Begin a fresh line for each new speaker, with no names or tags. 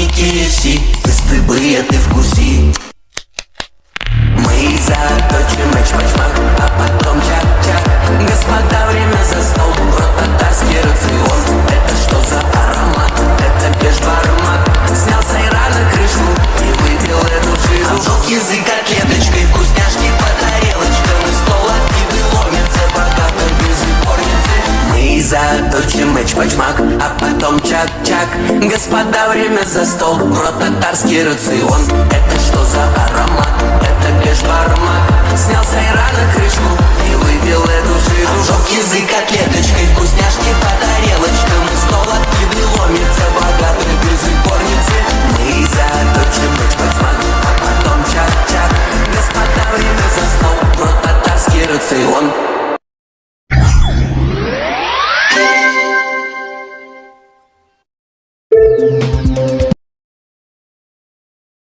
не KFC, стыбые ты вкуси. Мы заточим эч-пачмак, а потом чак-чак. Господа, время за стол, в рот татарский рацион. Это что за аромат? Это бешбармак. Снял с айрана крышку и выпил эту жизнь. Обжег язык котлеточкой, вкусняшки по тарелочкам. И стол откиды ломятся, богато без упорницы. Мы заточим эч-пачмак, а потом чак-чак. Господа, время за стол, в рот татарский рацион. Это что за аромат? Это бешбармак. Снял с айрана крышку и выпил эту жижу. Обжег язык котлеточкой, вкусняшки по тарелочкам. И стол откиды ломится, богато без упорницы. Мы заточим эч-пачмак, а потом чак-чак. Господа, время за стол, в рот татарский рацион.
Thank you.